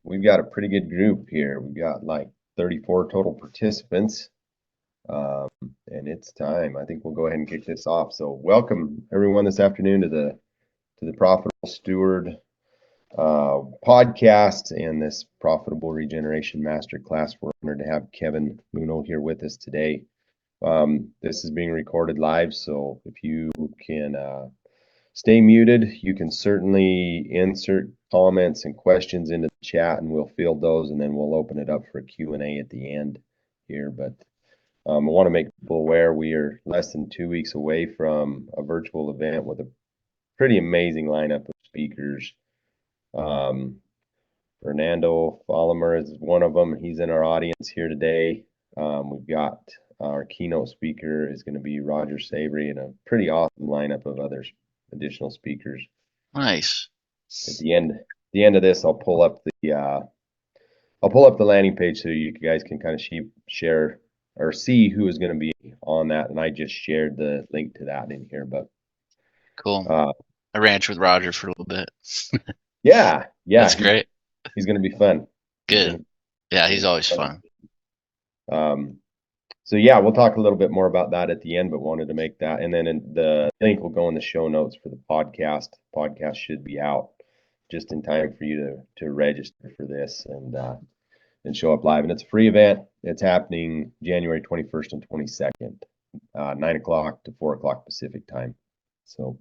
we've got a pretty good group here. We've got like 34 total participants, and it's time. I think we'll go ahead and kick this off. So welcome everyone this afternoon to the Profitable Steward podcast and this Profitable Regeneration Masterclass. We're honored to have Kevin Muno here with us today. This is being recorded live, so if you can stay muted, you can certainly insert comments and questions into the chat, and we'll field those, and then we'll open it up for a Q&A at the end here. But I want to make people aware we are less than 2 weeks away from a virtual event with a pretty amazing lineup of speakers. Fernando Folomer is one of them. He's in our audience here today. We've got our keynote speaker is going to be Roger Savory, and a pretty awesome lineup of other additional speakers. Nice. At the end of this, I'll pull up the landing page so you guys can kind of share or see who is going to be on that. And I just shared the link to that in here. But cool. I ranch with Roger for a little bit. Yeah, that's great. He's going to be fun. Good. Yeah, he's always fun. So yeah, we'll talk a little bit more about that at the end, but wanted to make that. And then the link will go in the show notes for the podcast. The podcast should be out just in time for you to register for this and show up live. And it's a free event. It's happening January 21st and 22nd, 9 o'clock to 4 o'clock Pacific time. So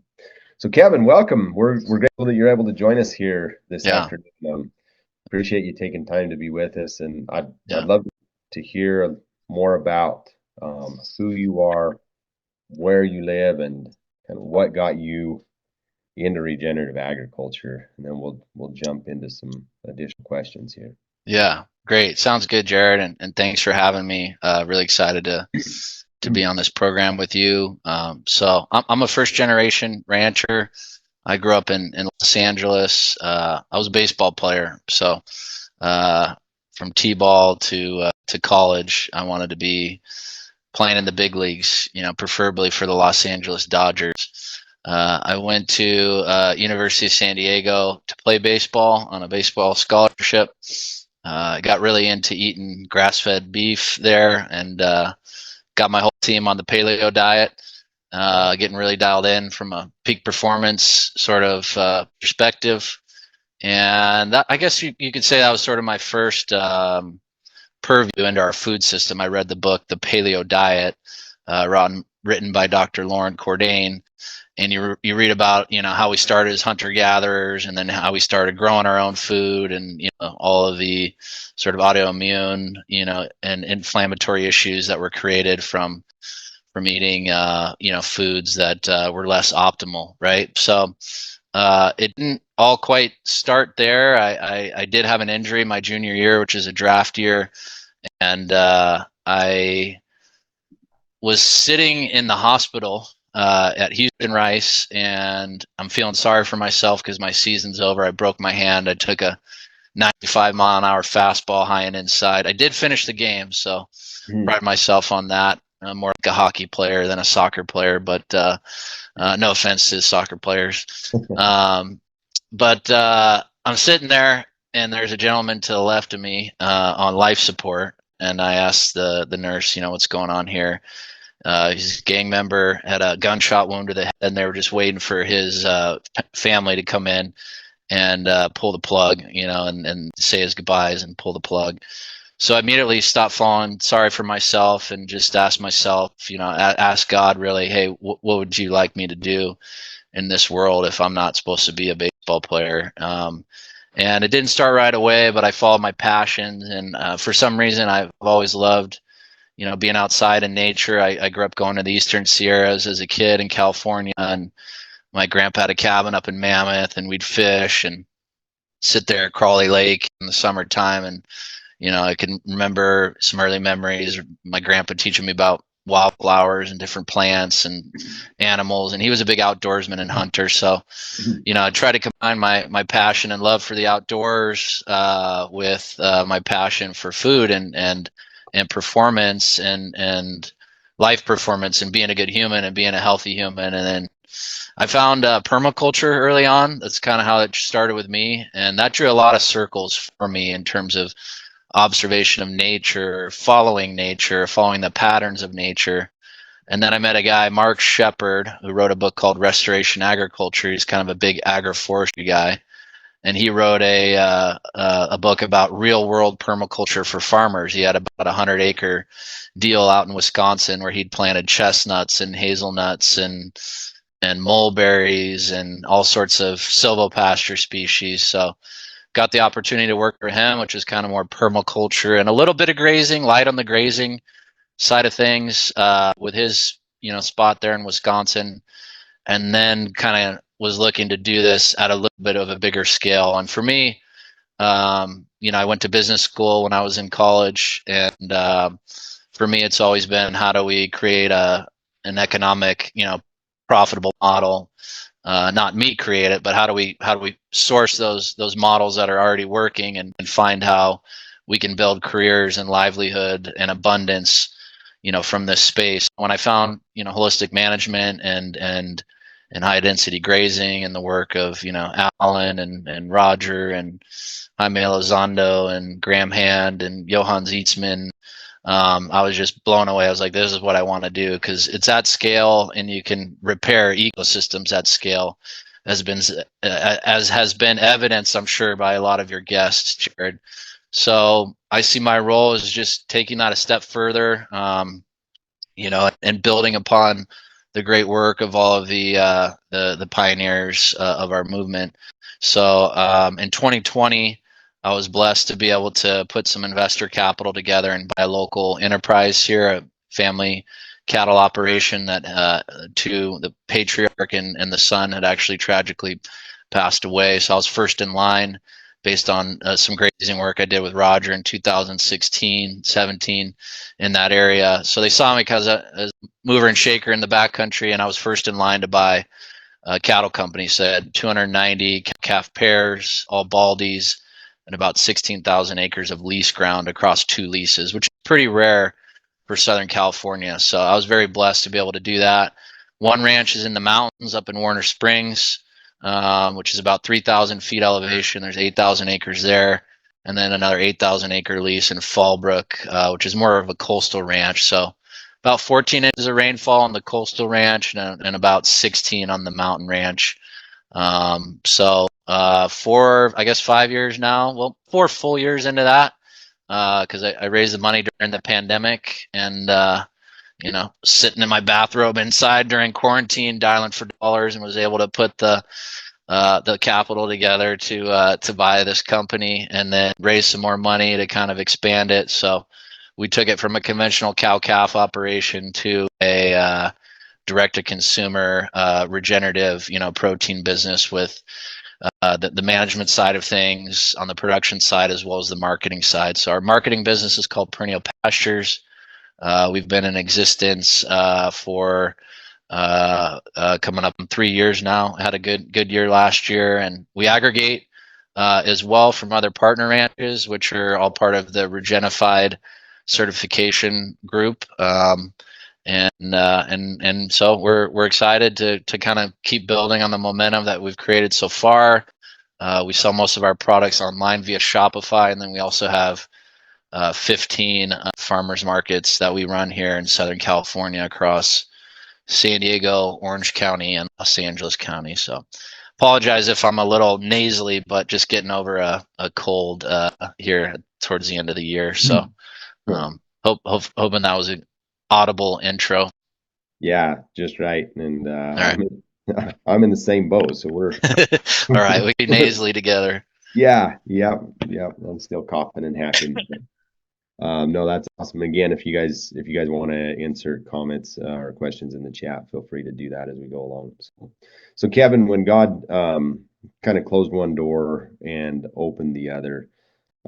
Kevin, welcome. We're grateful that you're able to join us here this afternoon. Appreciate you taking time to be with us, and I'd love to hear more about who you are, where you live, and kind of what got you into regenerative agriculture, and then we'll jump into some additional questions here. Yeah, great. Sounds good, Jared, and thanks for having me. Really excited to be on this program with you. So I'm a first generation rancher. I grew up in Los Angeles. I was a baseball player, so from T-ball to college, I wanted to be playing in the big leagues, preferably for the Los Angeles Dodgers. I went to University of San Diego to play baseball on a baseball scholarship. I got really into eating grass-fed beef there, and got my whole team on the paleo diet, getting really dialed in from a peak performance sort of perspective. And that, I guess you could say that was sort of my first purview into our food system. I read the book, The Paleo Diet, written by Dr. Lauren Cordain. And you read about, how we started as hunter-gatherers, and then how we started growing our own food, and, all of the sort of autoimmune, and inflammatory issues that were created from eating, foods that were less optimal, right? So it didn't all quite start there. I did have an injury my junior year, which is a draft year, and I was sitting in the hospital at Houston Rice, and I'm feeling sorry for myself because my season's over. I broke my hand. I took a 95-mile-an-hour fastball high and inside. I did finish the game, so pride myself on that. I'm more like a hockey player than a soccer player, but no offense to soccer players. But I'm sitting there, and there's a gentleman to the left of me on life support, and I asked the nurse, what's going on here? He's a gang member, had a gunshot wound to the head, and they were just waiting for his family to come in and pull the plug, and say his goodbyes and pull the plug. So I immediately stopped feeling sorry for myself and just asked myself, ask God really, hey, what would you like me to do in this world if I'm not supposed to be a baseball player? And it didn't start right away, but I followed my passions, and for some reason I've always loved being outside in nature. I grew up going to the Eastern Sierras as a kid in California, and my grandpa had a cabin up in Mammoth, and we'd fish and sit there at Crawley Lake in the summertime. And, I can remember some early memories of my grandpa teaching me about wildflowers and different plants and animals. And he was a big outdoorsman and hunter. So, I try to combine my passion and love for the outdoors with my passion for food and performance and life performance and being a good human and being a healthy human, and then I found permaculture early on. That's kind of how it started with me, and that drew a lot of circles for me in terms of observation of nature, following the patterns of nature. And then I met a guy, Mark Shepard, who wrote a book called Restoration Agriculture. He's kind of a big agroforestry guy, and he wrote a book about real world permaculture for farmers. He had about a 100-acre deal out in Wisconsin where he'd planted chestnuts and hazelnuts and mulberries and all sorts of silvopasture species. So got the opportunity to work for him, which is kind of more permaculture and a little bit of grazing, light on the grazing side of things, with his spot there in Wisconsin, and then kind of was looking to do this at a little bit of a bigger scale. And for me, I went to business school when I was in college, and for me, it's always been, how do we create an economic, profitable model? Not me create it, but how do we source those models that are already working, and find how we can build careers and livelihood and abundance, from this space. When I found, holistic management and high density grazing and the work of, Alan and Roger and Jaime Elizondo and Graham Hand and Johann Zietzman, I was just blown away. I was like, this is what I want to do, because it's at scale and you can repair ecosystems at scale, as has been evidenced, I'm sure, by a lot of your guests, Jared. So I see my role as just taking that a step further, and building upon the great work of all of the pioneers of our movement. So in 2020, I was blessed to be able to put some investor capital together and buy a local enterprise here, a family cattle operation that the patriarch and the son had actually tragically passed away. So I was first in line based on some grazing work I did with Roger in 2016, 17 in that area. So they saw me because I was a mover and shaker in the backcountry, and I was first in line to buy a cattle company. Said 290 calf pairs, all baldies, and about 16,000 acres of lease ground across 2 leases, which is pretty rare for Southern California. So I was very blessed to be able to do that. One ranch is in the mountains up in Warner Springs, which is about 3,000 feet elevation. There's 8,000 acres there. And then another 8,000 acre lease in Fallbrook, which is more of a coastal ranch. So about 14 inches of rainfall on the coastal ranch and about 16 on the mountain ranch. So 5 years now, well, 4 full years into that, because I raised the money during the pandemic, and sitting in my bathrobe inside during quarantine, dialing for dollars, and was able to put the capital together to buy this company, and then raise some more money to kind of expand it. So we took it from a conventional cow-calf operation to a direct-to-consumer regenerative, protein business with the management side of things on the production side, as well as the marketing side. So our marketing business is called Perennial Pastures. We've been in existence for coming up in 3 years now. Had a good year last year, and we aggregate as well from other partner ranches, which are all part of the Regenified certification group. And so we're excited to kind of keep building on the momentum that we've created so far. We sell most of our products online via Shopify, and then we also have 15 farmers markets that we run here in Southern California across San Diego, Orange County, and Los Angeles County. So apologize if I'm a little nasally, but just getting over a cold here towards the end of the year. So hoping that was an audible intro. Yeah, just right. And right. I'm in the same boat, so we're all right. We can nasally together. Yeah. I'm still coughing and hacking. No, that's awesome. Again, if you guys want to insert comments or questions in the chat, feel free to do that as we go along. So Kevin, when God kind of closed one door and opened the other,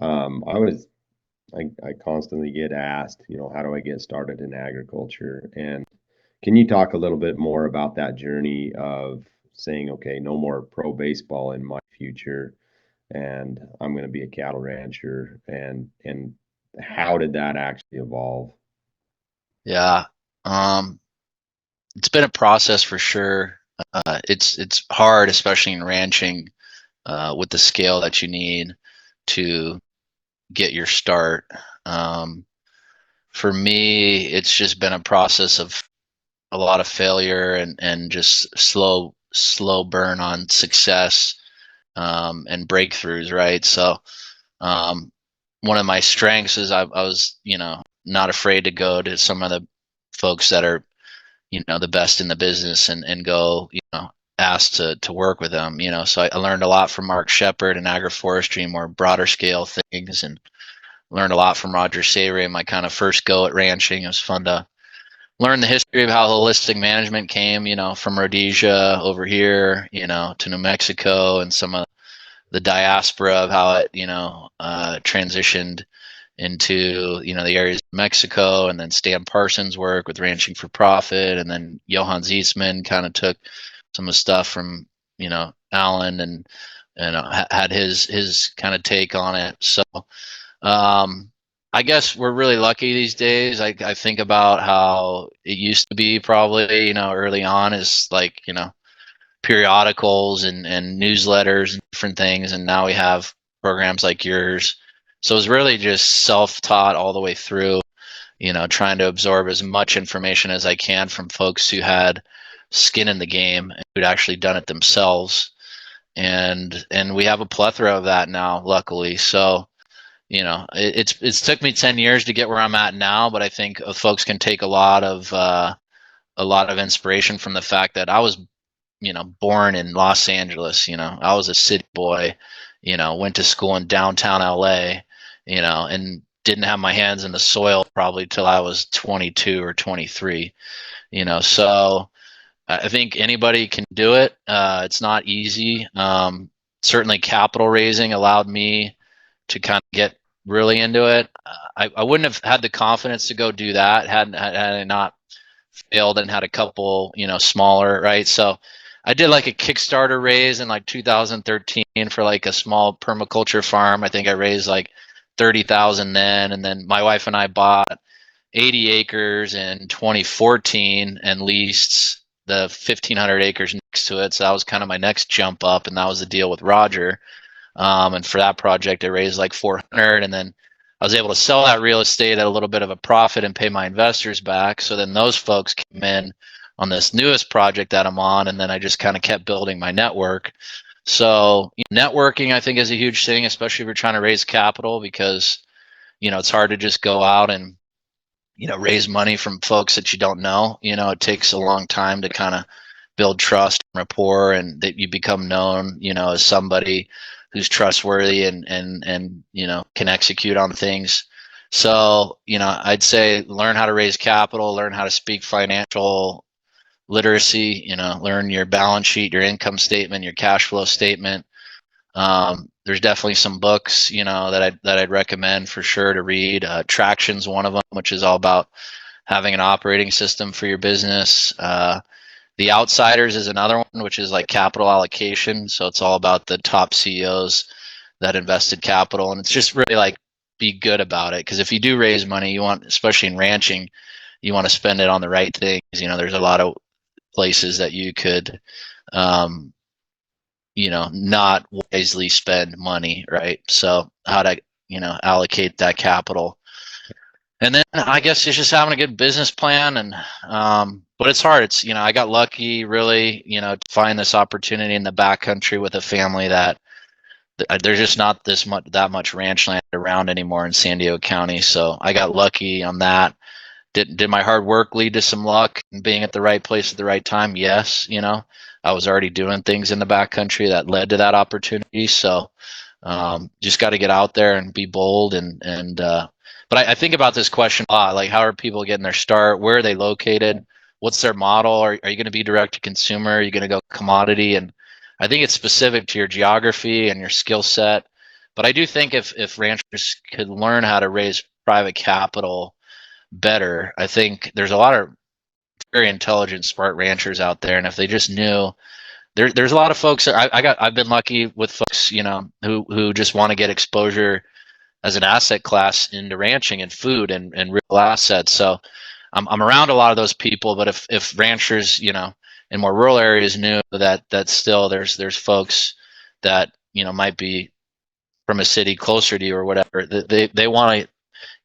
I constantly get asked, how do I get started in agriculture? And can you talk a little bit more about that journey of saying, okay, no more pro baseball in my future, and I'm going to be a cattle rancher, and how did that actually evolve? Yeah. It's been a process for sure. It's hard, especially in ranching, with the scale that you need to get your start. For me, it's just been a process of a lot of failure and just slow burn on success, and breakthroughs, right? So one of my strengths is I was, not afraid to go to some of the folks that are, the best in the business, and go, asked to work with them, so I learned a lot from Mark Shepard and agroforestry, more broader scale things, and learned a lot from Roger Savory. My kind of first go at ranching. It was fun to learn the history of how holistic management came, from Rhodesia over here, to New Mexico, and some of the diaspora of how it, transitioned into, the areas of Mexico, and then Stan Parsons' work with Ranching for Profit, and then Johann Zietsman kind of took some of the stuff from, Alan, and had his kind of take on it. So I guess we're really lucky these days. I think about how it used to be probably, early on, is like, periodicals and newsletters and different things. And now we have programs like yours. So it's really just self-taught all the way through, trying to absorb as much information as I can from folks who had skin in the game and who'd actually done it themselves. And we have a plethora of that now, luckily. So, it's took me 10 years to get where I'm at now, but I think folks can take a lot of inspiration from the fact that I was, born in Los Angeles. I was a city boy, went to school in downtown LA, and didn't have my hands in the soil probably till I was 22 or 23, so I think anybody can do it. It's not easy. Certainly capital raising allowed me to kind of get really into it. I wouldn't have had the confidence to go do that had I not failed and had a couple, smaller, right? So I did like a Kickstarter raise in like 2013 for like a small permaculture farm. I think I raised like 30,000 then, and then my wife and I bought 80 acres in 2014 and leased the 1,500 acres next to it. So that was kind of my next jump up, and that was the deal with Roger. And for that project, I raised like 400, and then I was able to sell that real estate at a little bit of a profit and pay my investors back. So then those folks came in on this newest project that I'm on, and then I just kind of kept building my network. So networking, I think, is a huge thing, especially if you're trying to raise capital, because it's hard to just go out and raise money from folks that you don't know. It takes a long time to kind of build trust and rapport, and that you become known, as somebody who's trustworthy and can execute on things. So, I'd say learn how to raise capital, learn how to speak financial literacy, learn your balance sheet, your income statement, your cash flow statement. There's definitely some books, that I'd recommend for sure to read. Traction's one of them, which is all about having an operating system for your business. The Outsiders is another one, which is like capital allocation. So it's all about the top CEOs that invested capital, and it's just really like be good about it. Because if you do raise money, you want, especially in ranching, you want to spend it on the right things. There's a lot of places that you could, not wisely spend money, right? So how to, allocate that capital. And then I guess it's just having a good business plan, and but it's hard. It's I got lucky really, to find this opportunity in the backcountry with a family that there's just not that much ranch land around anymore in San Diego County. So I got lucky on that. Did my hard work lead to some luck and being at the right place at the right time? Yes. I was already doing things in the backcountry that led to that opportunity. So just got to get out there and be bold but I think about this question a lot, like how are people getting their start? Where are they located? What's their model? Are you going to be direct to consumer? Are you going to go commodity? And I think it's specific to your geography and your skill set. But I do think if ranchers could learn how to raise private capital better, I think there's a lot of very intelligent, smart ranchers out there. And if they just knew, there's a lot of folks. I've been lucky with folks, who just want to get exposure as an asset class into ranching and food and real assets. So I'm around a lot of those people, but if ranchers, in more rural areas knew that still there's folks that, might be from a city closer to you or whatever. They want to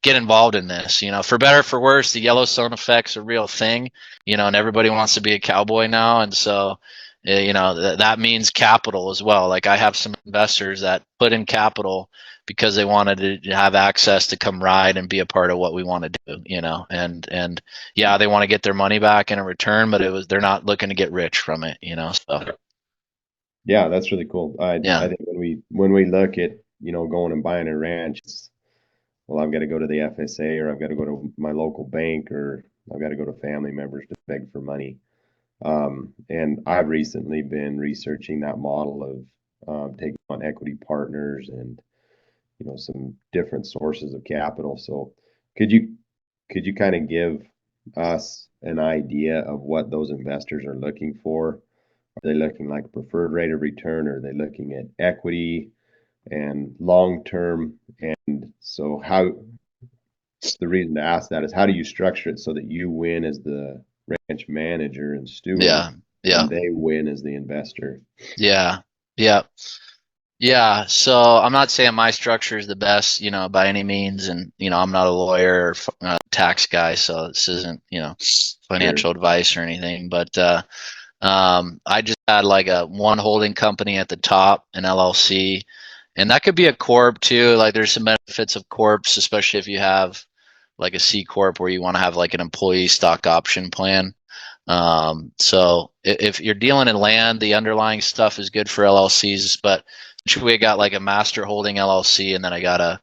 get involved in this, for better or for worse. The Yellowstone effect's a real thing, and everybody wants to be a cowboy now. And so, that means capital as well. Like I have some investors that put in capital because they wanted to have access to come ride and be a part of what we want to do, and yeah, they want to get their money back in a return, but they're not looking to get rich from it, so. Yeah, that's really cool. I think when we look at, going and buying a ranch, well, I've got to go to the FSA, or I've got to go to my local bank, or I've got to go to family members to beg for money. And I've recently been researching that model of taking on equity partners and, some different sources of capital. So could you kind of give us an idea of what those investors are looking for? Are they looking like a preferred rate of return? Or are they looking at equity and long term? And so the reason to ask that is, how do you structure it so that you win as the ranch manager and steward, and they win as the investor? Yeah. So I'm not saying my structure is the best, by any means. And, I'm not a lawyer or a tax guy, so this isn't, financial advice or anything. But I just had like a one holding company at the top, an LLC, and that could be a corp too. Like there's some benefits of corps, especially if you have like a C corp where you want to have like an employee stock option plan. So if you're dealing in land, the underlying stuff is good for LLCs, but we got like a master holding LLC, and then I got a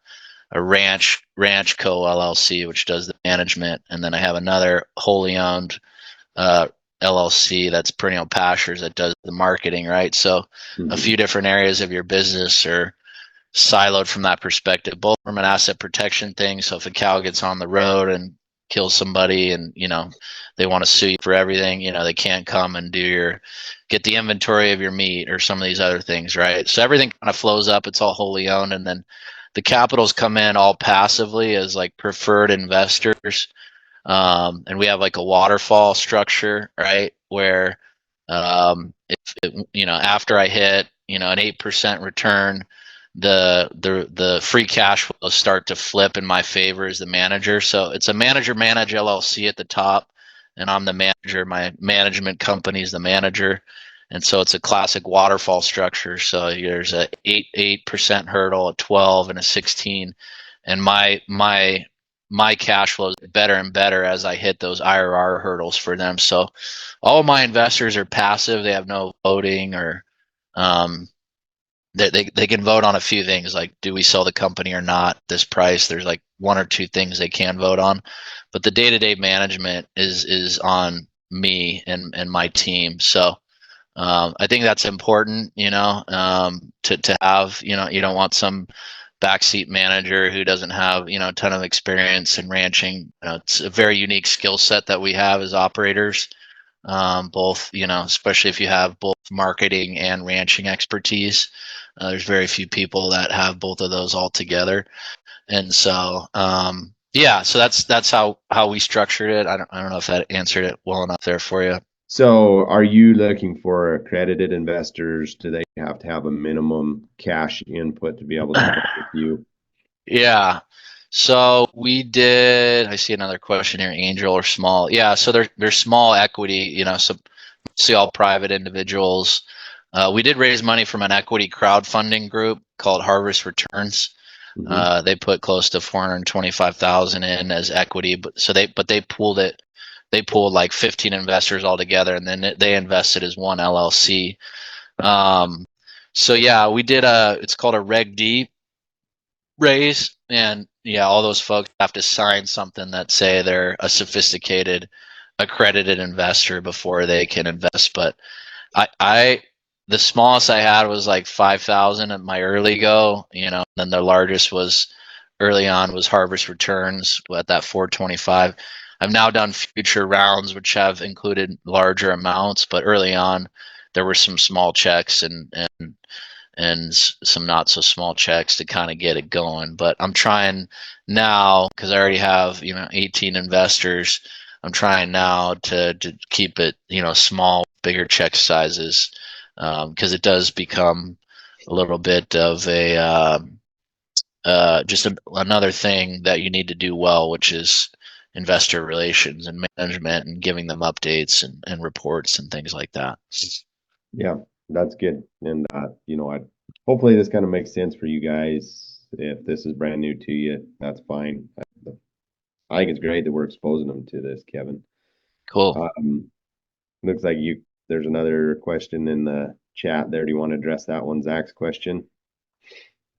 ranch co LLC, which does the management. And then I have another wholly owned, LLC that's Perennial Pastures that does the marketing, right? So a few different areas of your business are siloed from that perspective, both from an asset protection thing. So if a cow gets on the road and kills somebody and, they want to sue you for everything, they can't come and get the inventory of your meat or some of these other things, right? So everything kind of flows up. It's all wholly owned. And then the capitals come in all passively as like preferred investors. And we have like a waterfall structure, right? Where, after I hit, an 8% return, the free cash flows start to flip in my favor as the manager. So it's a manager manage LLC at the top, and I'm the manager. My management company is the manager. And so it's a classic waterfall structure. So there's a 8% hurdle, a 12, and a 16. And my cash flows better and better as I hit those IRR hurdles for them. So all of my investors are passive. They have no voting, or they can vote on a few things, like, do we sell the company or not, this price? There's like one or two things they can vote on, but the day-to-day management is on me and my team. So I think that's important, to have, you don't want some backseat manager who doesn't have, a ton of experience in ranching. It's a very unique skill set that we have as operators, both, especially if you have both marketing and ranching expertise. There's very few people that have both of those all together. And so, so that's how we structured it. I don't know if that answered it well enough there for you. So are you looking for accredited investors? Do they have to have a minimum cash input to be able to work with you? Yeah. So we did, I see another question here, angel or small. Yeah. So they're small equity, so mostly all private individuals. We did raise money from an equity crowdfunding group called Harvest Returns. They put close to 425,000 in as equity, but they pooled it. They pulled like 15 investors all together, and then they invested as one LLC. So yeah, we did it's called a Reg D raise, and yeah, all those folks have to sign something that say they're a sophisticated, accredited investor before they can invest. But the smallest I had was like 5,000 at my early go, and then the largest was early on was Harvest Returns at that 425. I've now done future rounds, which have included larger amounts, but early on, there were some small checks and some not so small checks to kind of get it going. But I'm trying now, because I already have 18 investors. I'm trying now to keep it small, bigger check sizes, because it does become a little bit of a another thing that you need to do well, which is investor relations and management and giving them updates and reports and things like that. Yeah, that's good. And hopefully this kind of makes sense for you guys. If this is brand new to you, that's fine. I think it's great that we're exposing them to this, Kevin. Cool. Looks like there's another question in the chat there. Do you want to address that one, Zach's question?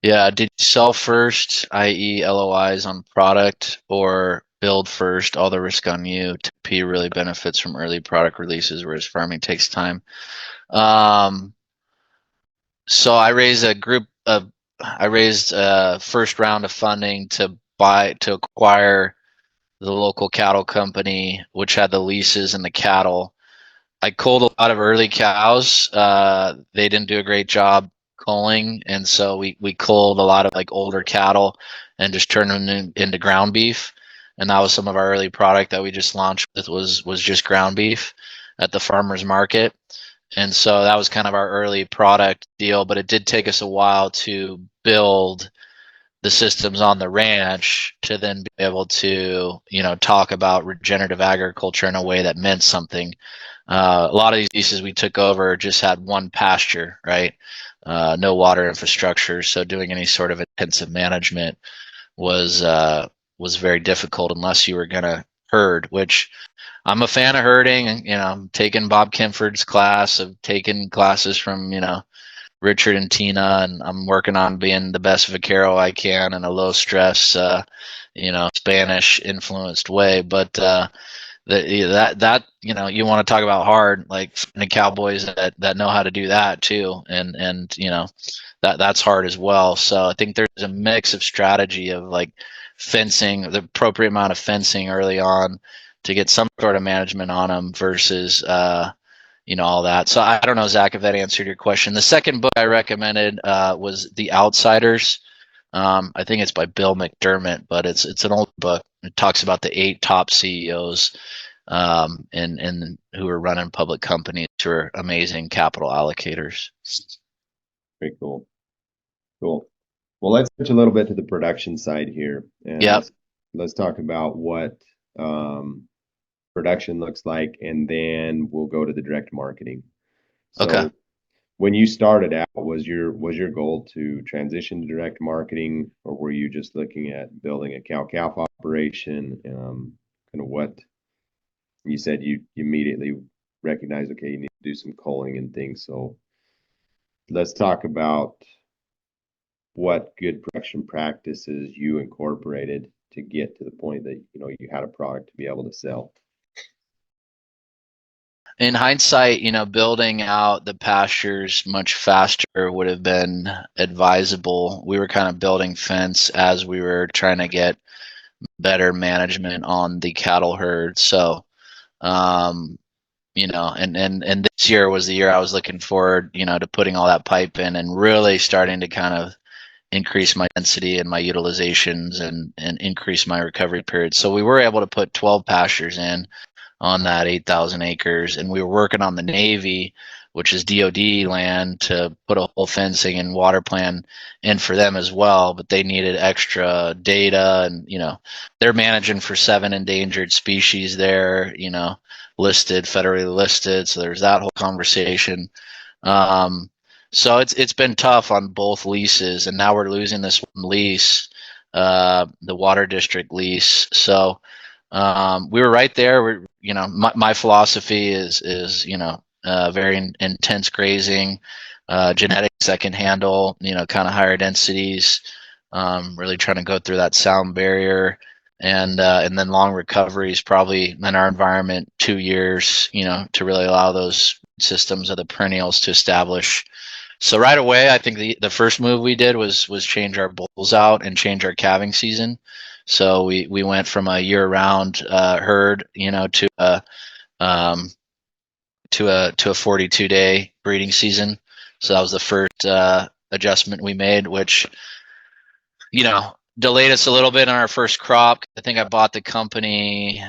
Yeah. Did you sell first, i.e. LOIs on product, or build first, all the risk on you? TP really benefits from early product releases, whereas farming takes time. So I raised a first round of funding to acquire the local cattle company, which had the leases and the cattle. I culled a lot of early cows. They didn't do a great job culling, and so we culled a lot of like older cattle and just turned them into ground beef. And that was some of our early product that we just launched with was just ground beef at the farmers market. And so that was kind of our early product deal, but it did take us a while to build the systems on the ranch to then be able to, talk about regenerative agriculture in a way that meant something. A lot of these pieces we took over just had one pasture, right? No water infrastructure. So doing any sort of intensive management was very difficult unless you were going to herd, which I'm a fan of herding. I'm taking Bob Kimford's class. I've taken classes from, Richard and Tina, and I'm working on being the best vaquero I can in a low stress, Spanish influenced way. But you want to talk about hard, like the cowboys that know how to do that too, and that's hard as well. So I think there's a mix of strategy of like fencing, the appropriate amount of fencing early on to get some sort of management on them versus all that. So I don't know, Zach, if that answered your question. The second book I recommended was The Outsiders. I think it's by Bill McDermott, but it's an old book. It talks about the 8 top CEOs and who are running public companies who are amazing capital allocators. Very cool. Cool. Well, let's switch a little bit to the production side here, and let's talk about what production looks like, and then we'll go to the direct marketing. So okay. When you started out, was your goal to transition to direct marketing, or were you just looking at building a cow-calf operation? Kind of what you said you immediately recognized, okay, you need to do some culling and things. So let's talk about what good production practices you incorporated to get to the point that you had a product to be able to sell. In hindsight, building out the pastures much faster would have been advisable. We were kind of building fence as we were trying to get better management on the cattle herd. So, and this year was the year I was looking forward, to putting all that pipe in and really starting to kind of increase my density and my utilizations and increase my recovery period. So we were able to put 12 pastures in on that 8,000 acres. And we were working on the Navy, which is DOD land, to put a whole fencing and water plan in for them as well. But they needed extra data, and, they're managing for 7 endangered species there, listed, federally listed. So there's that whole conversation. So it's been tough on both leases, and now we're losing this one lease, the water district lease. So we were right there. My philosophy is very intense grazing, genetics that can handle kind of higher densities. Really trying to go through that sound barrier, and then long recoveries, probably in our environment 2 years, to really allow those systems of the perennials to establish. So right away, I think the first move we did was change our bulls out and change our calving season. So we went from a year-round herd, to a 42-day breeding season. So that was the first adjustment we made, which delayed us a little bit on our first crop. I think I bought the company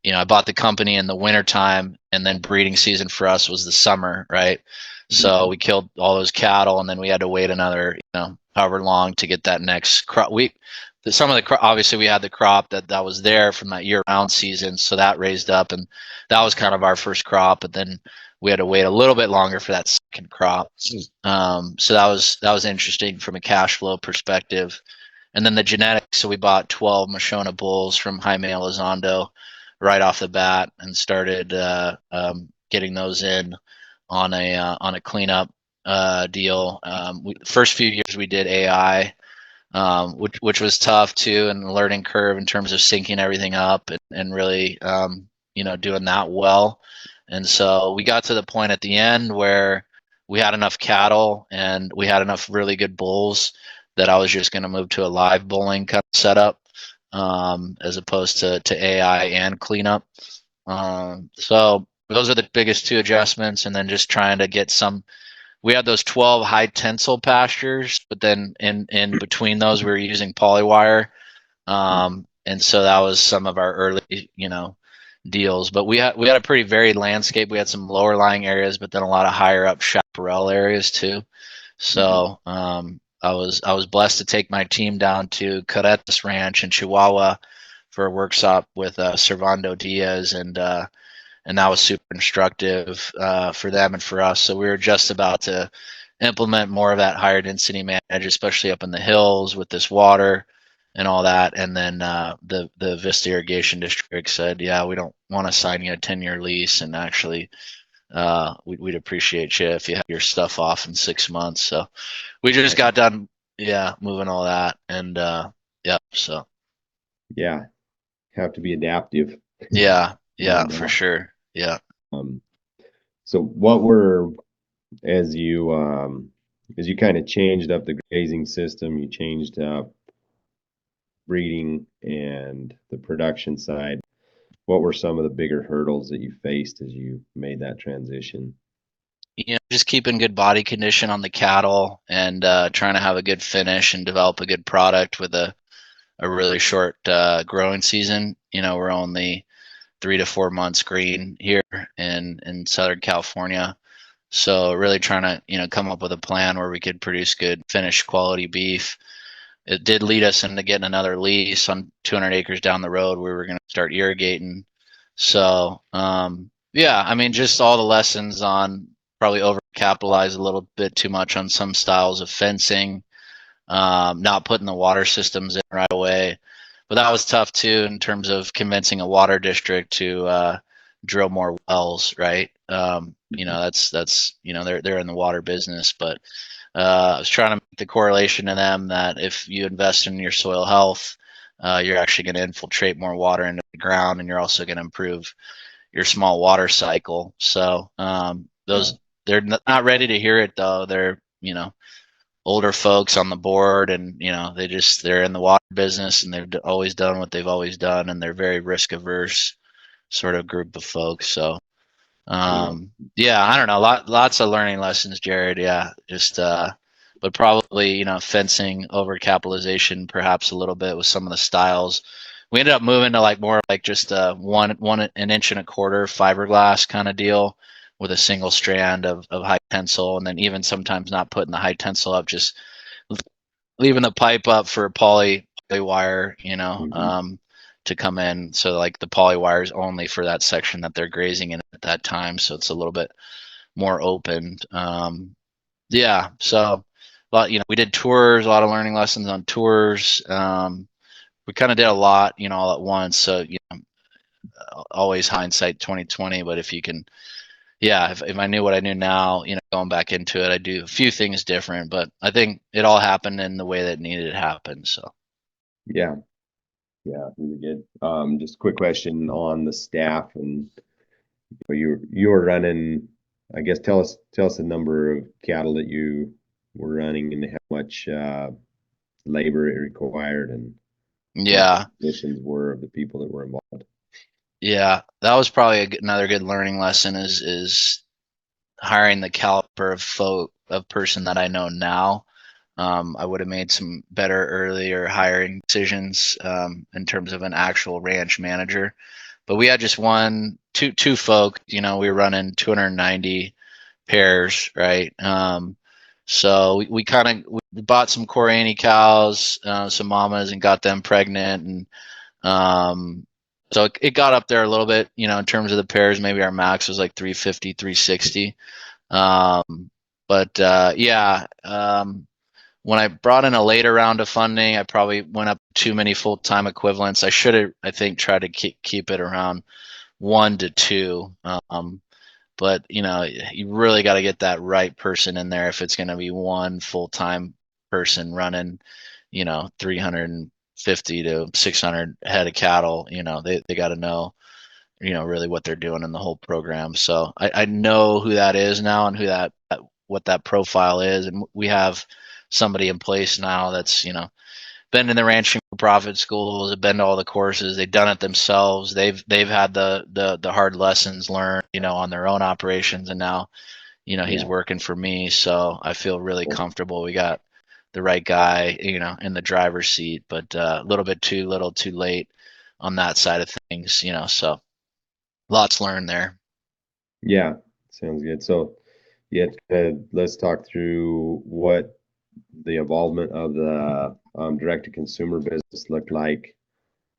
I bought the company in the wintertime, and then breeding season for us was the summer, right? So we killed all those cattle, and then we had to wait another, however long to get that next crop. Some of the obviously we had the crop that was there from that year-round season, so that raised up, and that was kind of our first crop. But then we had to wait a little bit longer for that second crop. So that was interesting from a cash flow perspective. And then the genetics. So we bought 12 Mashona bulls from Jaime Elizondo right off the bat and started getting those in on a cleanup deal. The first few years we did AI, which was tough too, and the learning curve in terms of syncing everything up and really doing that well. And so we got to the point at the end where we had enough cattle and we had enough really good bulls that I was just going to move to a live bulling kind of setup, as opposed to AI and cleanup. So those are the biggest two adjustments, and then just trying to get some. We had those 12 high tensile pastures, but then in between those we were using polywire, and so that was some of our early deals. But we had a pretty varied landscape. We had some lower lying areas, but then a lot of higher up chaparral areas too. So I was blessed to take my team down to Caretas Ranch in Chihuahua for a workshop with Servando Diaz, and that was super instructive for them and for us. So we were just about to implement more of that higher density manage, especially up in the hills with this water and all that. And then the Vista Irrigation District said, yeah, we don't want to sign you a 10-year lease, and actually we'd appreciate you if you have your stuff off in 6 months. So we just got done, moving all that, and so. Yeah, have to be adaptive. Yeah, for sure. Yeah. So what were, as you kind of changed up the grazing system, you changed up breeding and the production side, what were some of the bigger hurdles that you faced as you made that transition? Just keeping good body condition on the cattle, and trying to have a good finish and develop a good product with a really short growing season. We're only 3 to 4 months green here in Southern California. So really trying to, come up with a plan where we could produce good finished quality beef. It did lead us into getting another lease on 200 acres down the road where we were going to start irrigating. So, just all the lessons on probably overcapitalize a little bit too much on some styles of fencing, not putting the water systems in right away. But that was tough too in terms of convincing a water district to drill more wells, right? That's they're in the water business, but I was trying to make the correlation to them that if you invest in your soil health, you're actually going to infiltrate more water into the ground, and you're also going to improve your small water cycle. So they're not ready to hear it though. They're older folks on the board, and they're in the water business, and they've always done what they've always done, and they're very risk averse sort of group of folks. So I don't know, lots of learning lessons, Jared. But probably fencing over capitalization perhaps a little bit with some of the styles. We ended up moving to more like just an inch and a quarter fiberglass kind of deal with a single strand of high tensile, and then even sometimes not putting the high tensile up, just leaving the pipe up for poly wire, to come in. So the poly wire is only for that section that they're grazing in at that time, so it's a little bit more open. So we did tours, a lot of learning lessons on tours. We kind of did a lot, all at once. So always hindsight 2020, but if you can, if I knew what I knew now, going back into it, I'd do a few things different, but I think it all happened in the way that it needed to happen. So Yeah, really good. Just a quick question on the staff, and you were running. I guess tell us the number of cattle that you were running and how much labor it required, and what the conditions were of the people that were involved. Yeah, that was probably another good learning lesson is hiring the caliber of person that I know now. I would have made some better earlier hiring decisions in terms of an actual ranch manager. but we had just two folk, we were running 290 pairs, right? So we kind of we bought some Corani cows, some mamas, and got them pregnant, and so it got up there a little bit, in terms of the pairs. Maybe our max was like 350, 360. But yeah, when I brought in a later round of funding, I probably went up too many full-time equivalents. I should have, I think, tried to keep it around 1 to 2. But you really got to get that right person in there if it's going to be one full-time person running, 350 to 600 head of cattle. They got to know, really what they're doing in the whole program. So I know who that is now and what that profile is, and we have somebody in place now that's been in the ranching for profit schools, have been to all the courses, they've done it themselves, they've had the hard lessons learned on their own operations, and now he's working for me, so I feel really comfortable. We got the right guy in the driver's seat, but a little bit too little too late on that side of things, so lots learned there. Yeah, sounds good. So yeah, let's talk through what the involvement of the direct-to-consumer business looked like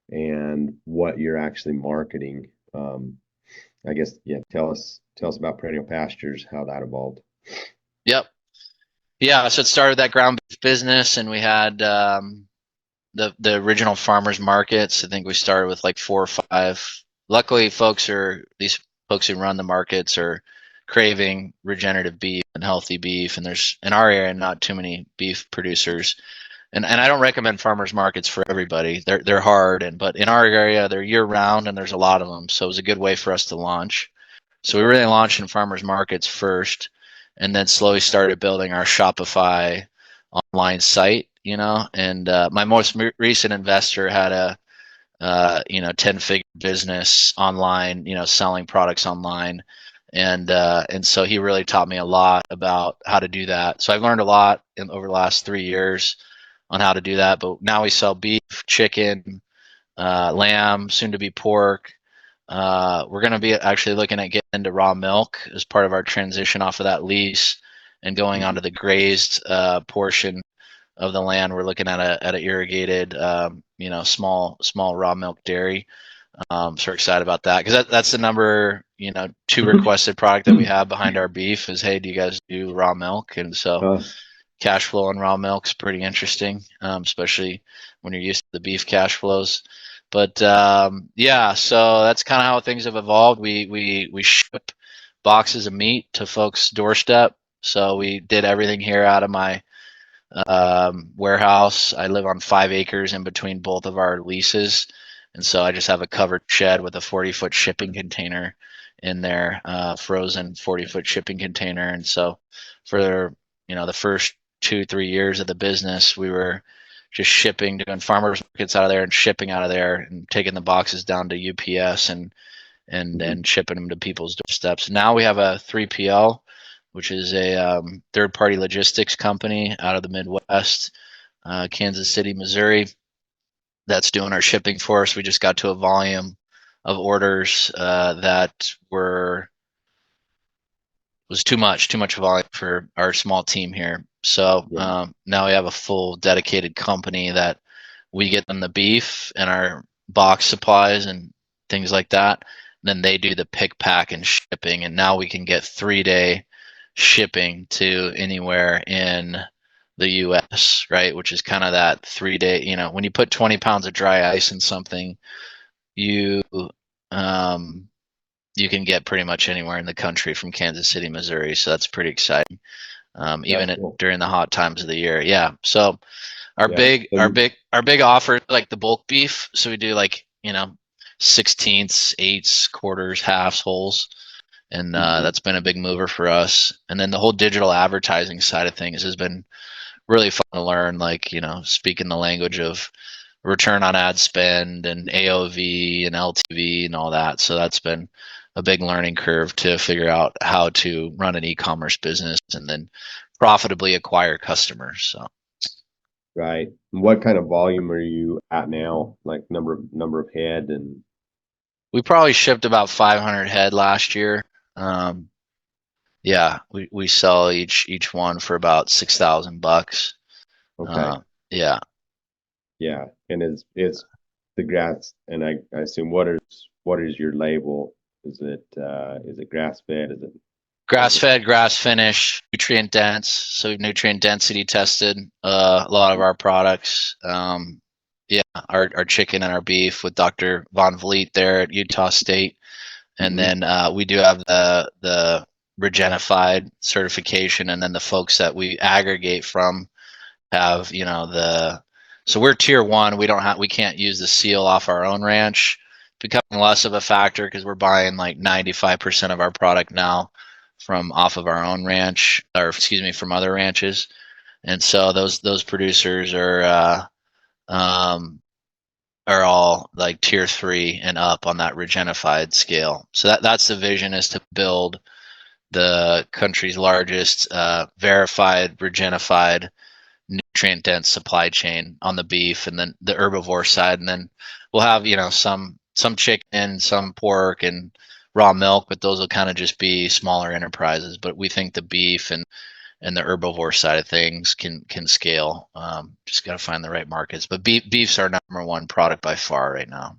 and what you're actually marketing. I guess, tell us about Perennial Pastures, how that evolved. Yep. Yeah, so it started that ground beef business, and we had the original farmers markets. I think we started with like 4 or 5. Luckily, these folks who run the markets are craving regenerative beef and healthy beef, and there's in our area not too many beef producers. And I don't recommend farmers markets for everybody. They're hard, but in our area they're year round, and there's a lot of them. So it was a good way for us to launch. So we really launched in farmers markets first, and then slowly started building our Shopify online site. And my most recent investor had a 10-figure business online, selling products online, and so he really taught me a lot about how to do that. So I've learned a lot over the last 3 years on how to do that. But now we sell beef, chicken, lamb, soon to be pork. We're going to be actually looking at getting into raw milk as part of our transition off of that lease and going onto the grazed portion of the land. We're looking at a irrigated, small raw milk dairy. So we're excited about that, because that's the number 2 requested product that we have behind our beef is, hey, do you guys do raw milk? And so cash flow on raw milk is pretty interesting, especially when you're used to the beef cash flows. But yeah, so that's kind of how things have evolved. We ship boxes of meat to folks' doorstep. So we did everything here out of my warehouse. I live on 5 acres in between both of our leases, and so I just have a covered shed with a 40-foot shipping container in there, frozen 40-foot shipping container. And so for the first 2-3 years of the business, we were just shipping, doing farmers markets out of there and shipping out of there, and taking the boxes down to UPS and shipping them to people's doorsteps. Now we have a 3PL, which is a third-party logistics company out of the Midwest, Kansas City, Missouri, that's doing our shipping for us. We just got to a volume of orders that was too much volume for our small team here. So now we have a full dedicated company that we get them the beef and our box supplies and things like that. Then they do the pick, pack, and shipping, and now we can get 3-day shipping to anywhere in the US, right? Which is kind of that 3-day, when you put 20 pounds of dry ice in something, you can get pretty much anywhere in the country from Kansas City, Missouri. So that's pretty exciting. Even cool. During the hot times of the year. Yeah. So our big offer, like the bulk beef. So we do 16ths, 8ths, quarters, halves, wholes. And that's been a big mover for us. And then the whole digital advertising side of things has been really fun to learn, speaking the language of return on ad spend and AOV and LTV and all that. So that's been a big learning curve to figure out how to run an e-commerce business and then profitably acquire customers. So. Right. What kind of volume are you at now? Like number of head and? We probably shipped about 500 head last year. Yeah, we sell each one for about $6,000. Okay. Yeah. Yeah. And is the grass, and I assume what is your label? Is it grass fed? Is it Grass fed, grass finish, nutrient dense. So we've nutrient density tested a lot of our products. Yeah, our chicken and our beef with Dr. Von Vliet there at Utah State. And Mhm. then we do have the Regenerative certification, and then the folks that we aggregate from have, so we're tier one. We can't use the seal off our own ranch. Becoming less of a factor because we're buying like 95% of our product now from off of our own ranch, or excuse me, from other ranches. And so those producers are all like tier 3 and up on that Regenerative scale. So that's the vision, is to build the country's largest verified Regenerative nutrient dense supply chain on the beef and then the herbivore side. And then we'll have, some chicken, some pork and raw milk, but those will kind of just be smaller enterprises. But we think the beef and the herbivore side of things can scale. Just got to find the right markets. But beef's our number one product by far right now.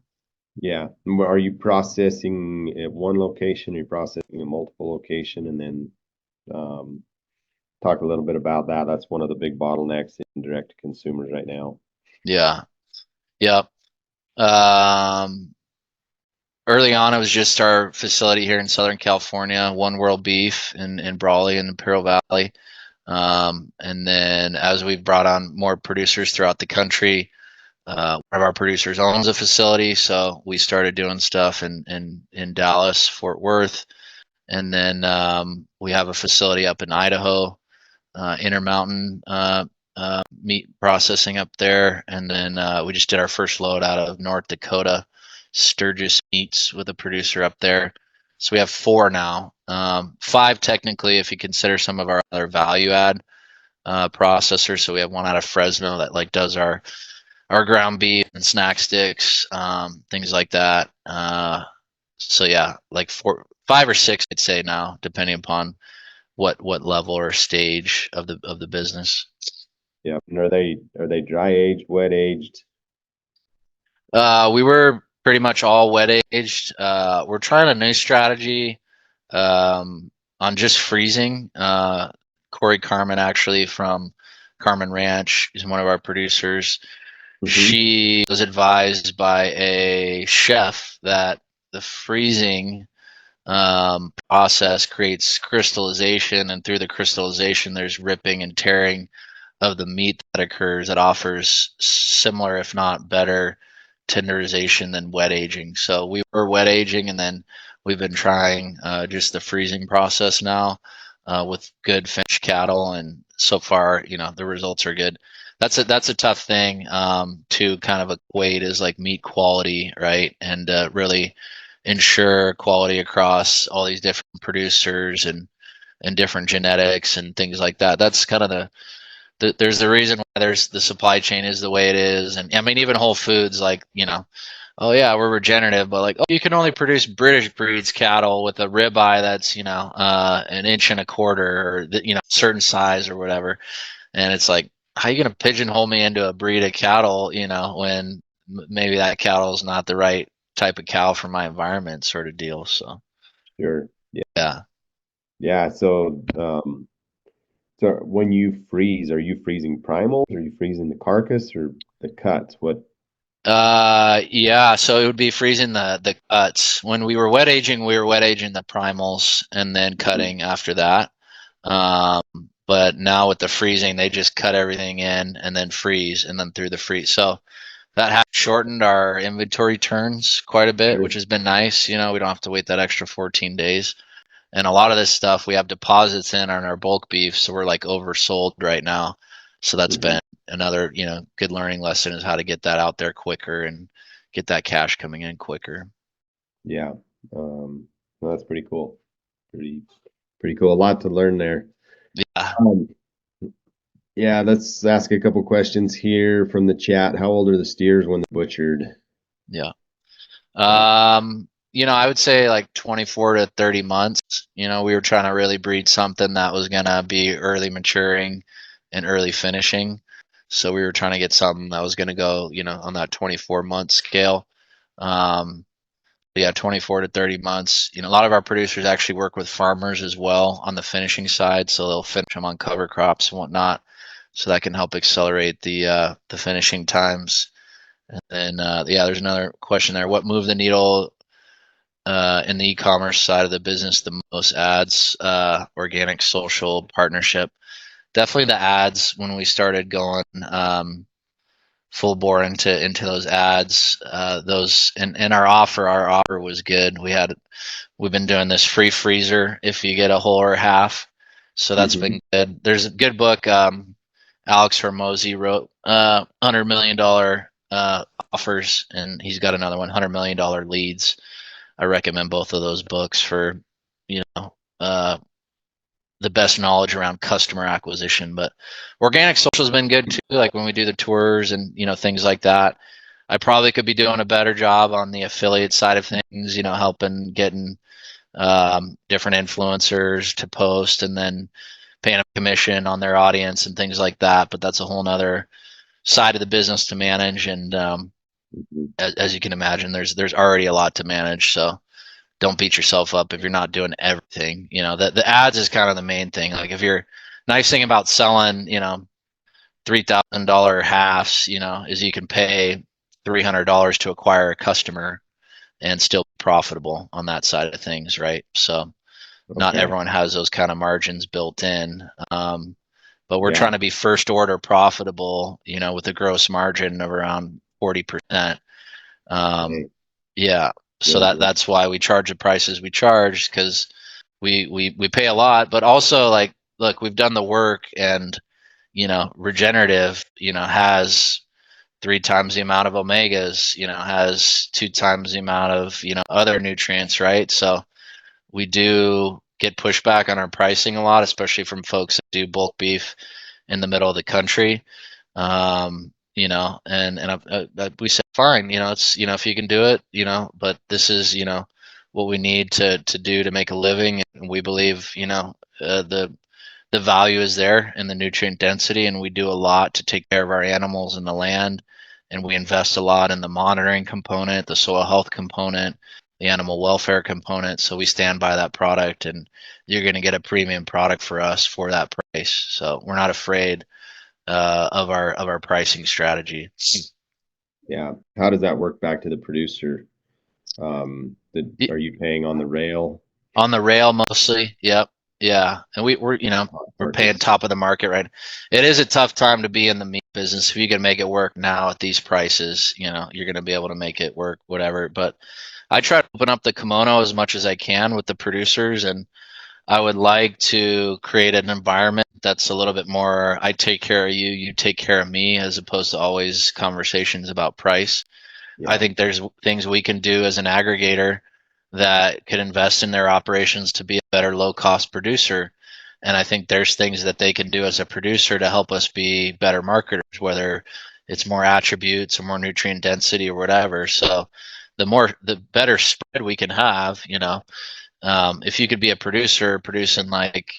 Yeah. Are you processing at one location? Are you processing at multiple location? And then um, talk a little bit about that. That's one of the big bottlenecks in direct to consumers right now. Yeah. Yep. Early on, it was just our facility here in Southern California, One World Beef in Brawley in the Imperial Valley. And then as we've brought on more producers throughout the country, one of our producers owns a facility, so we started doing stuff in Dallas, Fort Worth, and then we have a facility up in Idaho, Intermountain meat processing up there, and then we just did our first load out of North Dakota, Sturgis Meats, with a producer up there. So we have 4 now, 5 technically if you consider some of our other value add processors. So we have one out of Fresno that like does our ground beef and snack sticks, things like that. So yeah, like 5 or 6, I'd say now, depending upon what level or stage of the business. Yeah. And are they dry aged, wet aged? We were pretty much all wet aged. We're trying a new strategy on just freezing. Corey Carmen, actually from Carmen Ranch, is one of our producers. Mm-hmm. She was advised by a chef that the freezing process creates crystallization, and through the crystallization, there's ripping and tearing of the meat that occurs that offers similar, if not better, tenderization than wet aging. So we were wet aging, and then we've been trying just the freezing process now with good finished cattle, and so far, the results are good. That's a tough thing to kind of equate, is like meat quality, right? And really ensure quality across all these different producers and different genetics and things like that. That's kind of there's the reason why there's the supply chain is the way it is. And I mean, even Whole Foods, like, oh yeah, we're regenerative, but like, oh, you can only produce British breeds cattle with a ribeye that's, an inch and a quarter, or certain size or whatever. And it's like, how are you going to pigeonhole me into a breed of cattle, when maybe that cattle is not the right type of cow for my environment, sort of deal. So Sure. Yeah. yeah. Yeah. So when you freeze, are you freezing primals? Are you freezing the carcass or the cuts? What? Yeah, so it would be freezing the cuts. When we were wet aging the primals and then cutting after that. But now with the freezing, they just cut everything in and then freeze, and then through the freeze. So that has shortened our inventory turns quite a bit, which has been nice. We don't have to wait that extra 14 days. And a lot of this stuff we have deposits in on our bulk beef, so we're like oversold right now. So that's been another, good learning lesson, is how to get that out there quicker and get that cash coming in quicker. Yeah. Well, that's pretty cool. Pretty cool. A lot to learn there. Yeah. Yeah, let's ask a couple questions here from the chat. How old are the steers when they're butchered? Yeah. I would say like 24 to 30 months. We were trying to really breed something that was going to be early maturing and early finishing. So we were trying to get something that was going to go, on that 24-month scale. Yeah, 24 to 30 months. A lot of our producers actually work with farmers as well on the finishing side. So they'll finish them on cover crops and whatnot. So that can help accelerate the finishing times. And then, there's another question there. What moved the needle in the e-commerce side of the business the most? Ads, organic, social, partnership? Definitely the ads. When we started going full bore into those ads, those and our offer was good. We've been doing this free freezer if you get a whole or half, so that's been good. There's a good book. Alex Hormozy wrote $100 million offers, and he's got another one, $100 million leads. I recommend both of those books for the best knowledge around customer acquisition. But organic social has been good too, like when we do the tours and things like that. I probably could be doing a better job on the affiliate side of things, helping getting different influencers to post and then paying a commission on their audience and things like that. But that's a whole nother side of the business to manage. And as you can imagine, there's already a lot to manage. So don't beat yourself up if you're not doing everything. The ads is kind of the main thing. Like if you're nice thing about selling, $3,000 halves, is you can pay $300 to acquire a customer and still be profitable on that side of things, right? So not everyone has those kind of margins built in. But we're trying to be first order profitable, with a gross margin of around 40%. Yeah. So that's why we charge the prices we charge, because we pay a lot, but also like, look, we've done the work, and Regenerative, has 3 times the amount of omegas, has 2 times the amount of other nutrients, right? So we do get pushback on our pricing a lot, especially from folks that do bulk beef in the middle of the country. And we said, fine, it's, if you can do it, but this is, what we need to do to make a living. And we believe, the value is there in the nutrient density, and we do a lot to take care of our animals and the land. And we invest a lot in the monitoring component, the soil health component, the animal welfare component. So we stand by that product, and you're going to get a premium product for us for that price. So we're not afraid of our pricing strategy. Yeah. How does that work back to the producer? Are you paying on the rail? On the rail mostly. Yep. Yeah. And we're paying top of the market, right? It is a tough time to be in the meat business. If you can make it work now at these prices, you're going to be able to make it work, whatever. But I try to open up the kimono as much as I can with the producers, and I would like to create an environment that's a little bit more, I take care of you, you take care of me, as opposed to always conversations about price. Yeah. I think there's things we can do as an aggregator that could invest in their operations to be a better low-cost producer. And I think there's things that they can do as a producer to help us be better marketers, whether it's more attributes or more nutrient density or whatever. So the better spread we can have, if you could be a producer producing like,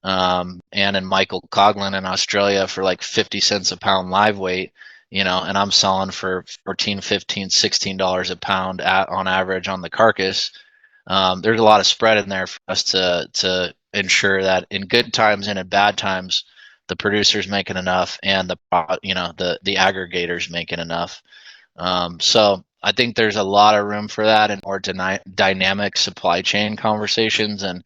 Ann and Michael Coughlin in Australia for like 50 cents a pound live weight, and I'm selling for $14, $15, $16 a pound on average on the carcass. There's a lot of spread in there for us to ensure that in good times and in bad times, the producer's making enough and the aggregator's making enough. So I think there's a lot of room for that and more dynamic supply chain conversations, and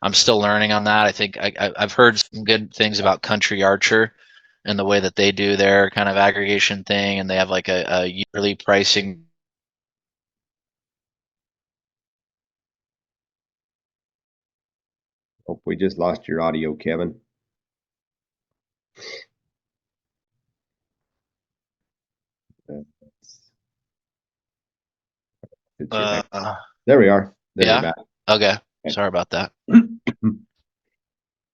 I'm still learning on that. I think I've heard some good things about Country Archer and the way that they do their kind of aggregation thing, and they have like a yearly pricing. Hope we just lost your audio, Kevin. There we are. There yeah. Okay. Sorry about that.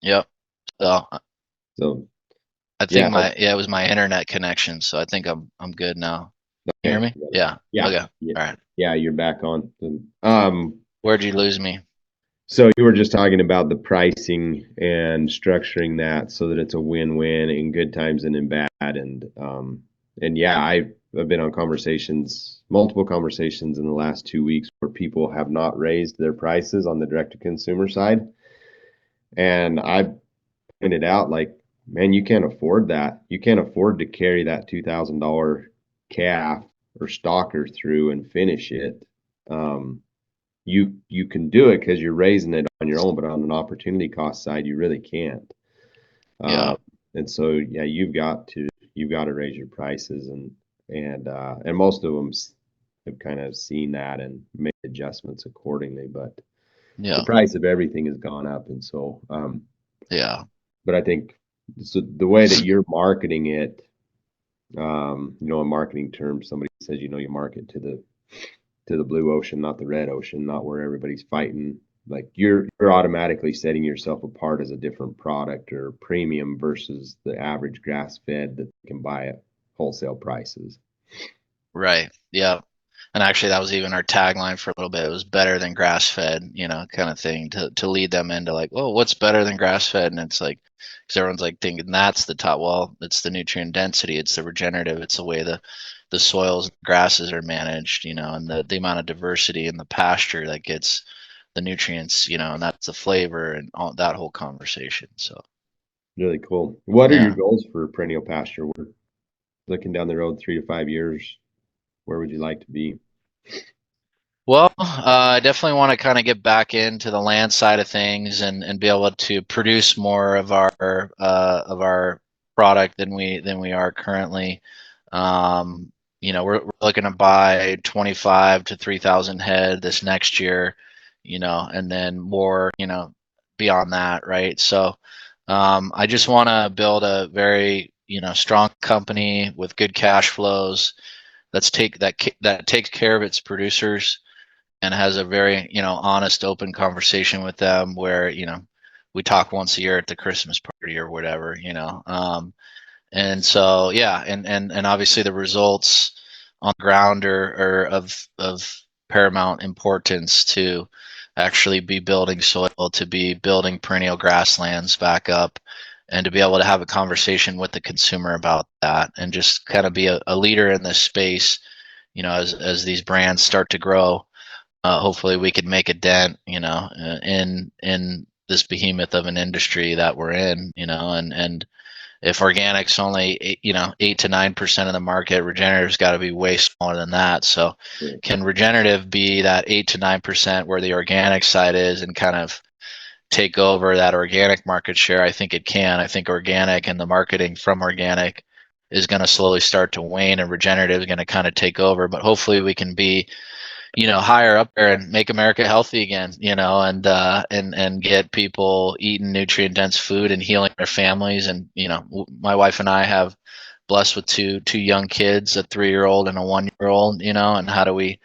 Yep. So I think it was my internet connection, so I think I'm good now. You hear Okay. me? Yeah. Yeah. Okay. Yeah. All right. Yeah. You're back on. Where'd you lose me? So you were just talking about the pricing and structuring that so that it's a win-win in good times and in bad. And yeah, I've been on multiple conversations in the last 2 weeks where people have not raised their prices on the direct-to-consumer side. And I pointed out, like, man, you can't afford that. You can't afford to carry that $2,000 calf or stalker through and finish it. Um, you can do it because you're raising it on your own, but on an opportunity cost side, you really can't. Yeah. Uh, and so, yeah, you've got to raise your prices, and most of them have kind of seen that and made adjustments accordingly. But the Yeah. price of everything has gone up, and so, Yeah. but I think so the way that you're marketing it, in marketing terms, somebody says, you market to the blue ocean, not the red ocean, not where everybody's fighting. Like you're automatically setting yourself apart as a different product or premium versus the average grass fed that you can buy at wholesale prices. Right. Yeah. And actually, that was even our tagline for a little bit. It was better than grass fed, kind of thing to lead them into like, oh, what's better than grass fed? And it's like, because everyone's like thinking that's the top. Well, it's the nutrient density, it's the regenerative, it's the way the soils and grasses are managed, and the amount of diversity in the pasture that gets the nutrients, and that's the flavor and all that whole conversation. So, Really cool. What are your yeah. goals for perennial pasture? We're looking down the road 3 to 5 years. Where would you like to be? Well, I definitely want to kind of get back into the land side of things and be able to produce more of our product than we are currently. We're looking to buy 25 to 3,000 head this next year, and then more, beyond that, right? So, I just want to build a very, strong company with good cash flows that takes care of its producers and has a very honest open conversation with them where we talk once a year at the Christmas party or whatever, and so yeah, and obviously the results on the ground are of paramount importance to actually be building soil, to be building perennial grasslands back up, and to be able to have a conversation with the consumer about that and just kind of be a leader in this space, as these brands start to grow. Hopefully we could make a dent, in this behemoth of an industry that we're in, and if organic's only 8 to 9% of the market, regenerative's got to be way smaller than that. So can regenerative be that 8 to 9% where the organic side is and kind of take over that organic market share? I think it can. I think organic and the marketing from organic is going to slowly start to wane, and regenerative is going to kind of take over, but hopefully we can be higher up there and make America healthy again, and get people eating nutrient dense food and healing their families. And my wife and I have blessed with two young kids, a 3-year-old and a 1-year-old, and how do we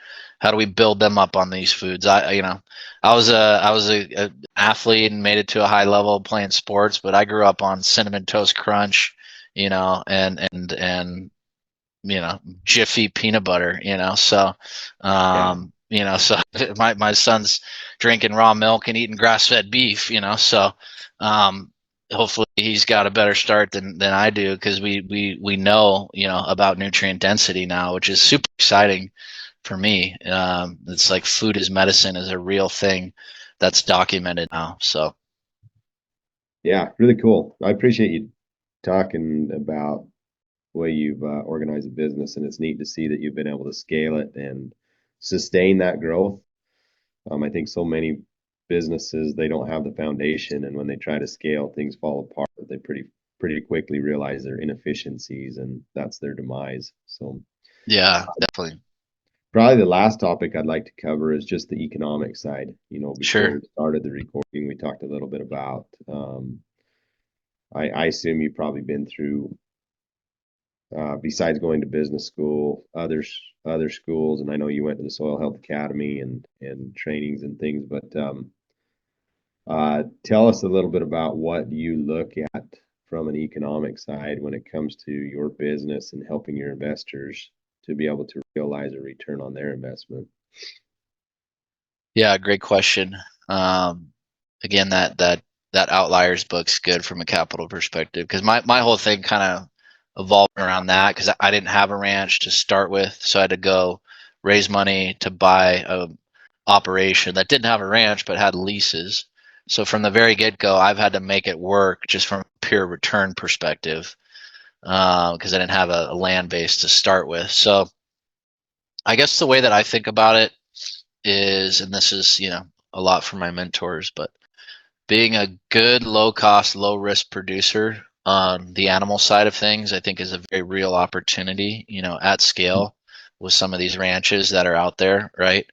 build them up on these foods? I was a athlete and made it to a high level playing sports, but I grew up on Cinnamon Toast Crunch, and Jiffy peanut butter, so Yeah. so my son's drinking raw milk and eating grass-fed beef, so um hopefully he's got a better start than I do, because we know, about nutrient density now, which is super exciting for me. It's like food is medicine is a real thing that's documented now. So Yeah, really cool. I appreciate you talking about the way you've organized a business, and it's neat to see that you've been able to scale it and sustain that growth. I think so many businesses, they don't have the foundation, and when they try to scale, things fall apart. They pretty quickly realize their inefficiencies, and that's their demise. So yeah, definitely. probably the last topic I'd like to cover is just the economic side. Before Sure. we started the recording, we talked a little bit about. I assume you've probably been through, besides going to business school, other schools, and I know you went to the Soil Health Academy and trainings and things. But tell us a little bit about what you look at from an economic side when it comes to your business and helping your investors to be able to realize a return on their investment? Yeah, great question. Again, that Outliers book's good from a capital perspective, because my whole thing kind of evolved around that, because I didn't have a ranch to start with, so I had to go raise money to buy a operation that didn't have a ranch but had leases. So from the very get-go, I've had to make it work just from a pure return perspective, because I didn't have a land base to start with. So I guess the way that I think about it is, and this is, a lot from my mentors, but being a good low cost, low risk producer on the animal side of things, I think is a very real opportunity, at scale with some of these ranches that are out there, right?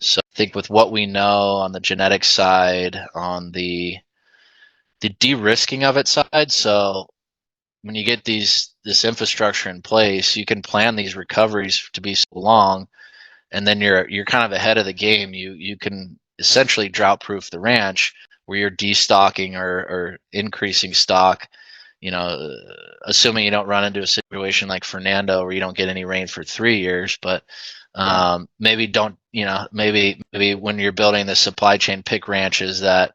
So I think with what we know on the genetic side, on the de-risking of it side, so when you get this infrastructure in place, you can plan these recoveries to be so long, and then you're kind of ahead of the game. You can essentially drought proof the ranch, where you're destocking or increasing stock, assuming you don't run into a situation like Fernando where you don't get any rain for 3 years. But maybe don't, maybe when you're building the supply chain, pick ranches that,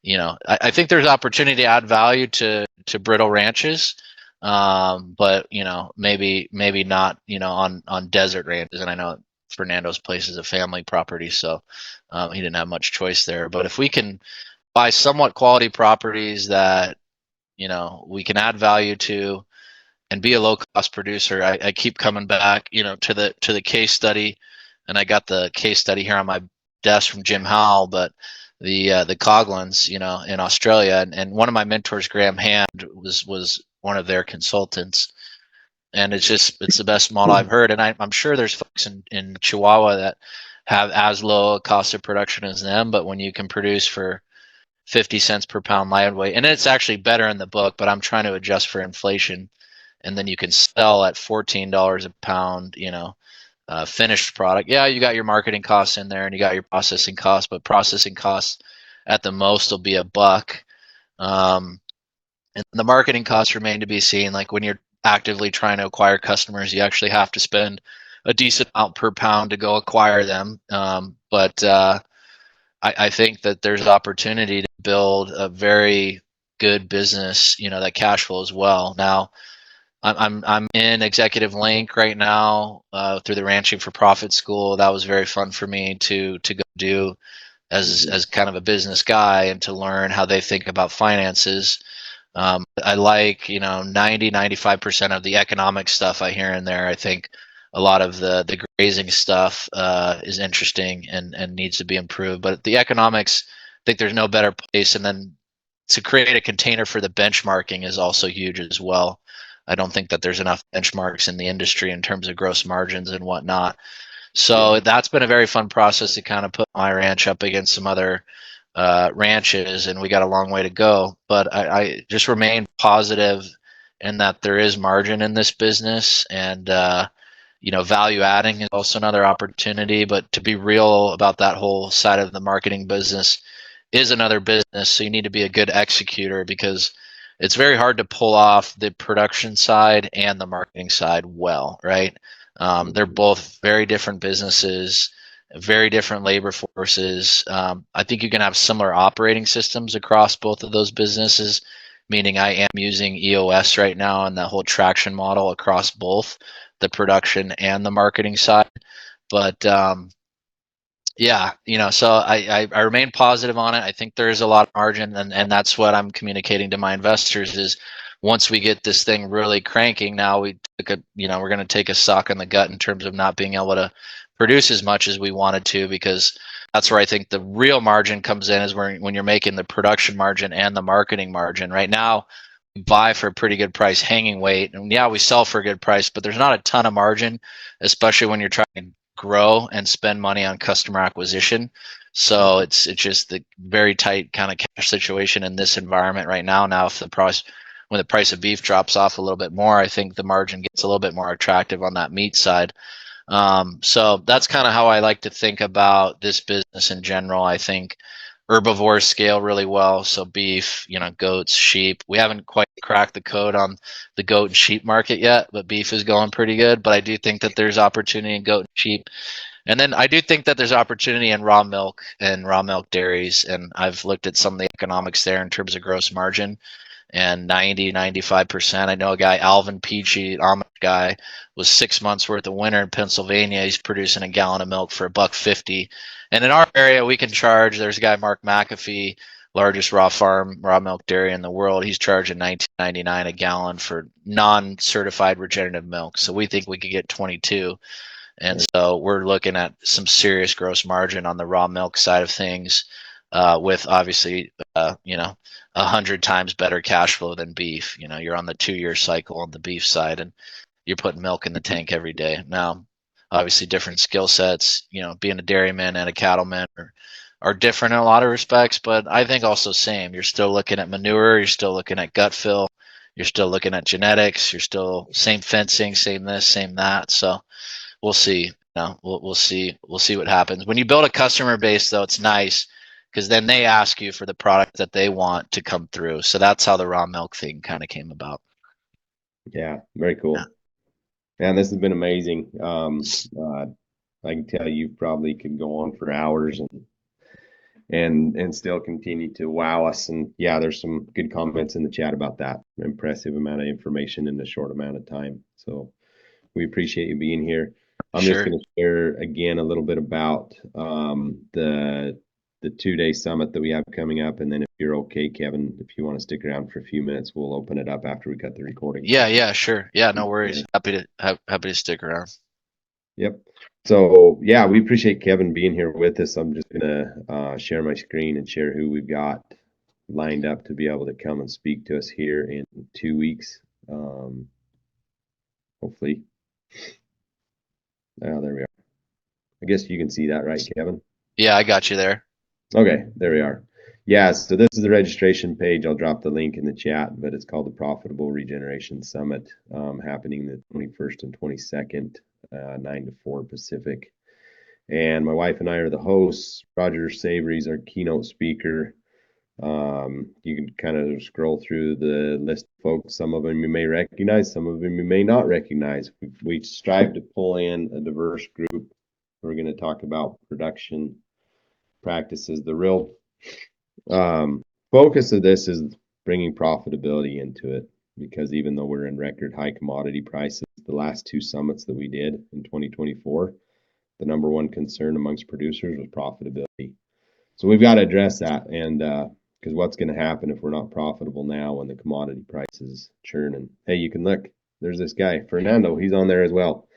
I think there's opportunity to add value to brittle ranches, but maybe not, on desert ranches. And I know Fernando's place is a family property, so he didn't have much choice there. But if we can buy somewhat quality properties that we can add value to and be a low cost producer, I keep coming back to the case study, and I got the case study here on my desk from Jim Howell, but the Coglins in Australia, and one of my mentors, Graham Hand, was one of their consultants. And it's the best model I've heard. And I'm sure there's folks in Chihuahua that have as low a cost of production as them, but when you can produce for 50 cents per pound live weight, and it's actually better in the book, but I'm trying to adjust for inflation, and then you can sell at $14 a pound, finished product. Yeah, you got your marketing costs in there, and you got your processing costs, but processing costs at the most will be $1. And the marketing costs remain to be seen. Like when you're actively trying to acquire customers, you actually have to spend a decent amount per pound to go acquire them. But I think that there's opportunity to build a very good business, that cash flows well. Now, I'm in Executive Link right now through the Ranching for Profit School. That was very fun for me to go do as kind of a business guy, and to learn how they think about finances. I like, 95% of the economic stuff I hear in there. I think a lot of the grazing stuff is interesting and needs to be improved. But the economics, I think there's no better place. And then to create a container for the benchmarking is also huge as well. I don't think that there's enough benchmarks in the industry in terms of gross margins and whatnot. So that's been a very fun process to kind of put my ranch up against some other ranches, and we got a long way to go. But I just remain positive in that there is margin in this business, and value adding is also another opportunity. But to be real about that whole side of the marketing business is another business. So you need to be a good executor, because it's very hard to pull off the production side and the marketing side well, right? They're both very different businesses, very different labor forces. I think you can have similar operating systems across both of those businesses, meaning I am using EOS right now and that whole traction model across both the production and the marketing side. But so I remain positive on it. I think there is a lot of margin, and that's what I'm communicating to my investors is, once we get this thing really cranking, now we're going to take a sock in the gut in terms of not being able to produce as much as we wanted to, because that's where I think the real margin comes in, is when you're making the production margin and the marketing margin. Right now, we buy for a pretty good price hanging weight, and we sell for a good price, but there's not a ton of margin, especially when you're trying to grow and spend money on customer acquisition. So it's just the very tight kind of cash situation in this environment right now. Now, when the price of beef drops off a little bit more, I think the margin gets a little bit more attractive on that meat side. So that's kind of how I like to think about this business in general. I think herbivores scale really well. So beef, goats, sheep. We haven't quite cracked the code on the goat and sheep market yet, but beef is going pretty good. But I do think that there's opportunity in goat and sheep. And then I do think that there's opportunity in raw milk and raw milk dairies. And I've looked at some of the economics there in terms of gross margin, and 95%. I know a guy, Alvin Peachy, Amish guy, was 6 months worth of winter in Pennsylvania. He's producing a gallon of milk for $1.50. And in our area, we can charge. There's a guy, Mark McAfee, largest raw milk dairy in the world. He's charging $19.99 a gallon for non-certified regenerative milk. So we think we could get 22. And so we're looking at some serious gross margin on the raw milk side of things, with obviously, 100 times better cash flow than beef. You're on the 2-year cycle on the beef side, and you're putting milk in the tank every day. Now, obviously, different skill sets. Being a dairyman and a cattleman are different in a lot of respects, but I think also same. You're still looking at manure. You're still looking at gut fill. You're still looking at genetics. You're still same fencing, same this, same that. So we'll see. We'll see. We'll see what happens. When you build a customer base, though, it's nice because then they ask you for the product that they want to come through. So that's how the raw milk thing kind of came about. Yeah, very cool. Man, this has been amazing. I can tell you probably could go on for hours and still continue to wow us. And yeah, there's some good comments in the chat about that. Impressive amount of information in a short amount of time. So we appreciate you being here. I'm just going to share again a little bit about the 2-day summit that we have coming up, and then if you're okay, Kevin, if you want to stick around for a few minutes, we'll open it up after we cut the recording. Yeah, sure. Yeah, no worries. Happy to stick around. Yep. So yeah, we appreciate Kevin being here with us. I'm just gonna share my screen and share who we've got lined up to be able to come and speak to us here in 2 weeks. Hopefully. Oh, there we are. I guess you can see that, right, Kevin? Yeah, I got you there. Okay, there we are. Yeah, so this is the registration page. I'll drop the link in the chat, but it's called the Profitable Regeneration Summit, happening the 21st and 22nd, 9 to 4 Pacific. And my wife and I are the hosts. Roger Savory's our keynote speaker. You can kind of scroll through the list of folks. Some of them you may recognize, some of them you may not recognize. We strive to pull in a diverse group. We're going to talk about production practices. The real focus of this is bringing profitability into it, because even though we're in record high commodity prices, the last 2 summits that we did in 2024, the number one concern amongst producers was profitability. So we've got to address that, and because what's going to happen if we're not profitable now when the commodity prices churn? And hey, you can look, there's this guy Fernando, he's on there as well.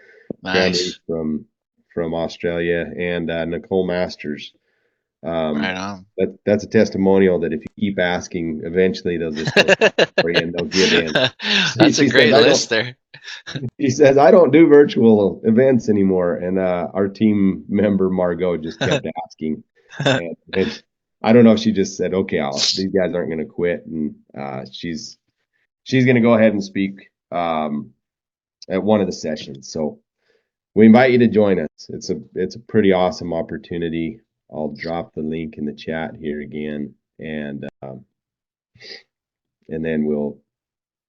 Nice. From Australia, and Nicole Masters. Right on. That's a testimonial that if you keep asking, eventually they'll just go for you and they'll give in. That's a great list there. He says, I don't do virtual events anymore. And our team member, Margot, just kept asking. And I don't know if she just said, okay, these guys aren't going to quit. And she's going to go ahead and speak at one of the sessions. So we invite you to join us. It's a pretty awesome opportunity. I'll drop the link in the chat here again, and then we'll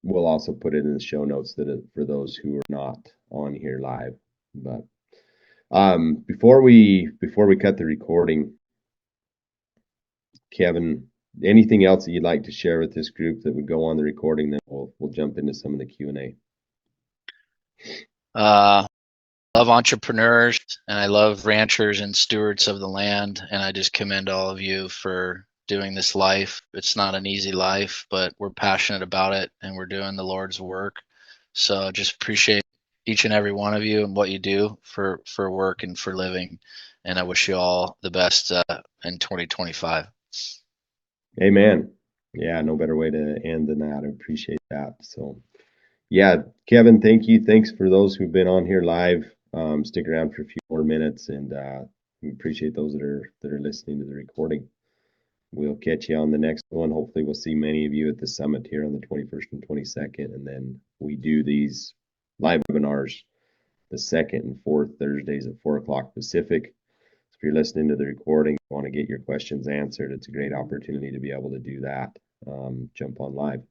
also put it in the show notes for those who are not on here live. But before we cut the recording, Kevin, anything else that you'd like to share with this group that would go on the recording? Then we'll jump into some of the Q&A. Love entrepreneurs, and I love ranchers and stewards of the land, and I just commend all of you for doing this life. It's not an easy life, but we're passionate about it, and we're doing the Lord's work. So just appreciate each and every one of you and what you do for work and for living, and I wish you all the best in 2025. Amen. Yeah, no better way to end than that. I appreciate that. So yeah, Kevin, thank you. Thanks for those who've been on here live. Stick around for a few more minutes, and we appreciate those that are listening to the recording. We'll catch you on the next one. Hopefully we'll see many of you at the summit here on the 21st and 22nd, and then we do these live webinars the second and fourth Thursdays at 4 o'clock Pacific. if you're listening to the recording, you want to get your questions answered, it's a great opportunity to be able to do that. Jump on live.